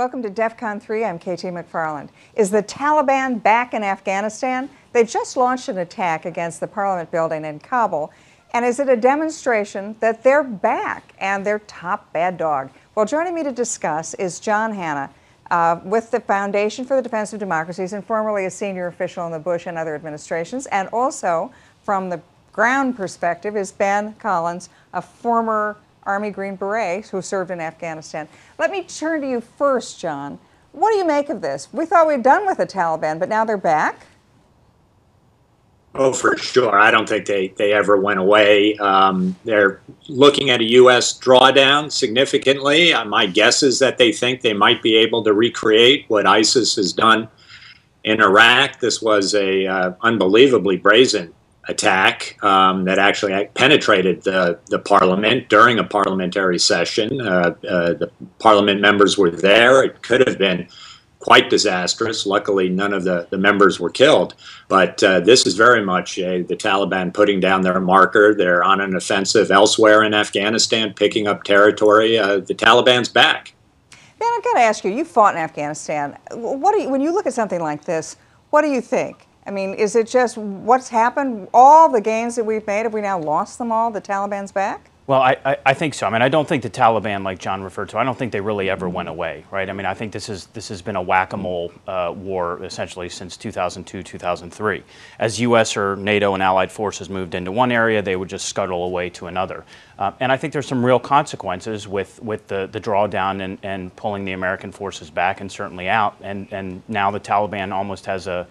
Welcome to DEFCON 3. I'm KT McFarland. Is the Taliban back in Afghanistan? They just launched an attack against the parliament building in Kabul. And is it a demonstration that they're back and they're top bad dog? Well, joining me to discuss is John Hanna with the Foundation for the Defense of Democracies and formerly a senior official in the Bush and other administrations. And also from the ground perspective is Ben Collins, a former Army Green Beret who served in Afghanistan. Let me turn to you first, John. What do you make of this? We thought we'd done with the Taliban, but now they're back? Oh, for sure. I don't think they ever went away. They're looking at a U.S. drawdown significantly. My guess is that they think they might be able to recreate what ISIS has done in Iraq. This was a unbelievably brazen attack that actually penetrated the parliament during a parliamentary session. The parliament members were there. It could have been quite disastrous. Luckily, none of the members were killed. But this is very much the Taliban putting down their marker. They're on an offensive elsewhere in Afghanistan, picking up territory. The Taliban's back. Ben, I've got to ask you, you fought in Afghanistan. When you look at something like this, what do you think? I mean, is it just what's happened? All the gains that we've made, have we now lost them all? The Taliban's back? Well, I think so. I mean, I don't think the Taliban, like John referred to, I don't think they really ever went away, right? I mean, I think this has been a whack-a-mole war essentially since 2002, 2003. As U.S. or NATO and allied forces moved into one area, they would just scuttle away to another. And I think there's some real consequences with the drawdown and pulling the American forces back and certainly out. And now the Taliban almost has a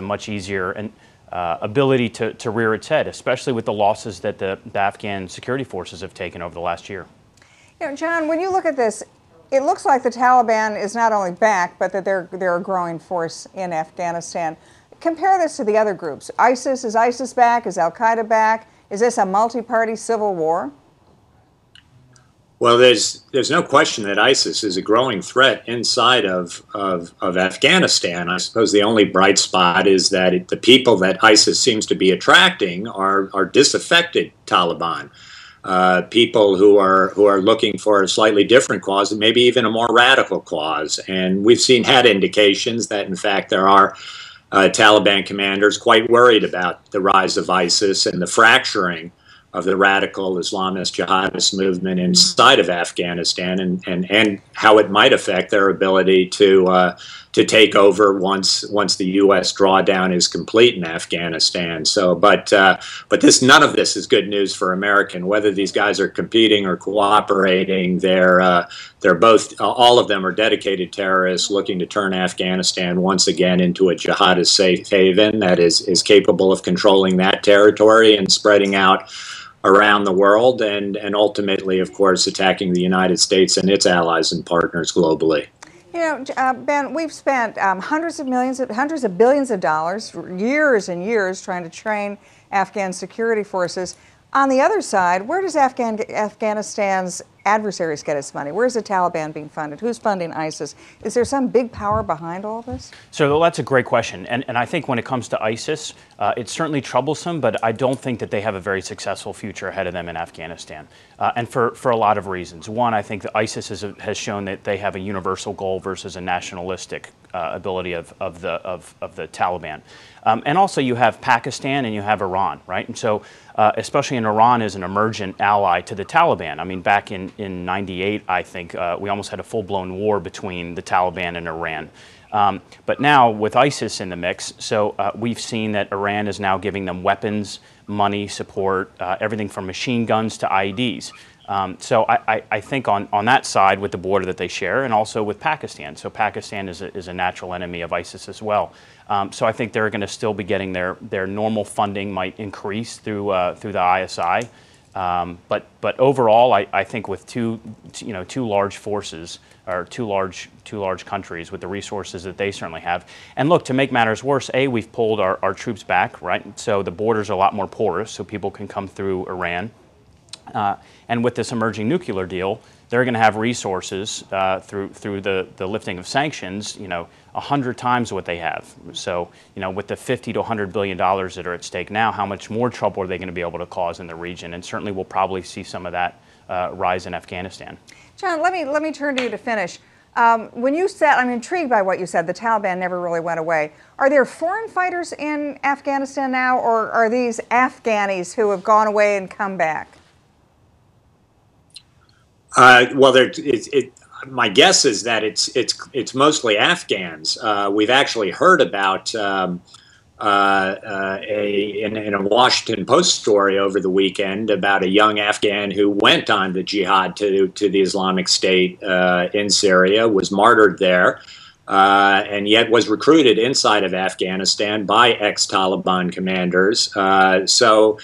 much easier ability to rear its head, especially with the losses that the Afghan security forces have taken over the last year. You know, John, when you look at this, it looks like the Taliban is not only back, but that they're a growing force in Afghanistan. Compare this to the other groups. Is ISIS back? Is Al-Qaeda back? Is this a multi-party civil war? Well, there's no question that ISIS is a growing threat inside of Afghanistan. I suppose the only bright spot is that the people that ISIS seems to be attracting are disaffected Taliban, people who are looking for a slightly different cause and maybe even a more radical cause. And we've had indications that, in fact, there are Taliban commanders quite worried about the rise of ISIS and the fracturing of the radical Islamist jihadist movement inside of Afghanistan, and how it might affect their ability to take over once the U.S. drawdown is complete in Afghanistan. So, but none of this is good news for American. Whether these guys are competing or cooperating, they're both, all of them are dedicated terrorists looking to turn Afghanistan once again into a jihadist safe haven that is capable of controlling that territory and spreading out around the world, and ultimately, of course, attacking the United States and its allies and partners globally. You know, Ben, we've spent hundreds of billions of dollars for years and years trying to train Afghan security forces. On the other side, where does Afghanistan's adversaries get its money? Where's the Taliban being funded? Who's funding ISIS? Is there some big power behind all this? So that's a great question. And I think when it comes to ISIS, it's certainly troublesome, but I don't think that they have a very successful future ahead of them in Afghanistan. And for a lot of reasons. One, I think that ISIS has shown that they have a universal goal versus a nationalistic ability of the Taliban. And also you have Pakistan and you have Iran, right? And so especially in Iran is an emergent ally to the Taliban. I mean, back in 98, I think, we almost had a full-blown war between the Taliban and Iran. But now with ISIS in the mix, so we've seen that Iran is now giving them weapons, money, support, everything from machine guns to IEDs. So I think on that side with the border that they share, and also with Pakistan. So Pakistan is a natural enemy of ISIS as well. So I think they're going to still be getting their normal funding might increase through the ISI. But overall, I think with two large forces, or two large countries with the resources that they certainly have. And look, to make matters worse, we've pulled our troops back, right? So the borders are a lot more porous, so people can come through Iran. And with this emerging nuclear deal, they're going to have resources through the lifting of sanctions, 100 times what they have. So, with the $50 to $100 billion that are at stake now, how much more trouble are they going to be able to cause in the region? And certainly we'll probably see some of that rise in Afghanistan. John, let me turn to you to finish. When you said, I'm intrigued by what you said, the Taliban never really went away. Are there foreign fighters in Afghanistan now, or are these Afghanis who have gone away and come back? Well, my guess is that it's mostly Afghans. We've actually heard about in a Washington Post story over the weekend about a young Afghan who went on the jihad to the Islamic State in Syria, was martyred there, and yet was recruited inside of Afghanistan by ex-Taliban commanders. So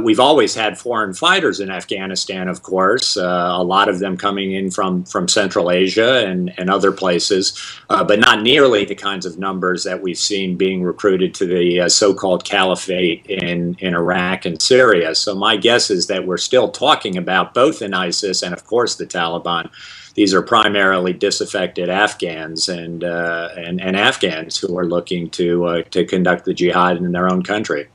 we've always had foreign fighters in Afghanistan, of course, a lot of them coming in from Central Asia and other places, but not nearly the kinds of numbers that we've seen being recruited to the so-called caliphate in Iraq and Syria. So my guess is that we're still talking about, both in ISIS and, of course, the Taliban, these are primarily disaffected Afghans and Afghans who are looking to conduct the jihad in their own country.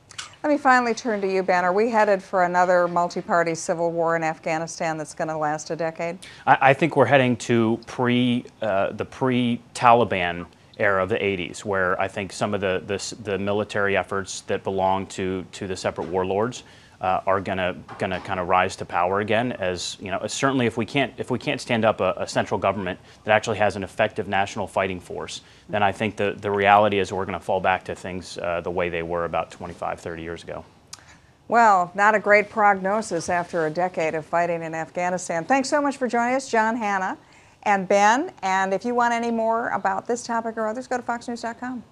Let me finally turn to you, Ben. Are we headed for another multi-party civil war in Afghanistan that's going to last a decade? I think we're heading to the pre-Taliban era of the 80s, where I think some of the military efforts that belong to the separate warlords are gonna kind of rise to power again. As you know, certainly if we can't stand up a central government that actually has an effective national fighting force, then I think the reality is we're going to fall back to things the way they were about 25, 30 years ago. Well, not a great prognosis after a decade of fighting in Afghanistan. Thanks so much for joining us, John, Hannah, and Ben. And if you want any more about this topic or others, go to foxnews.com.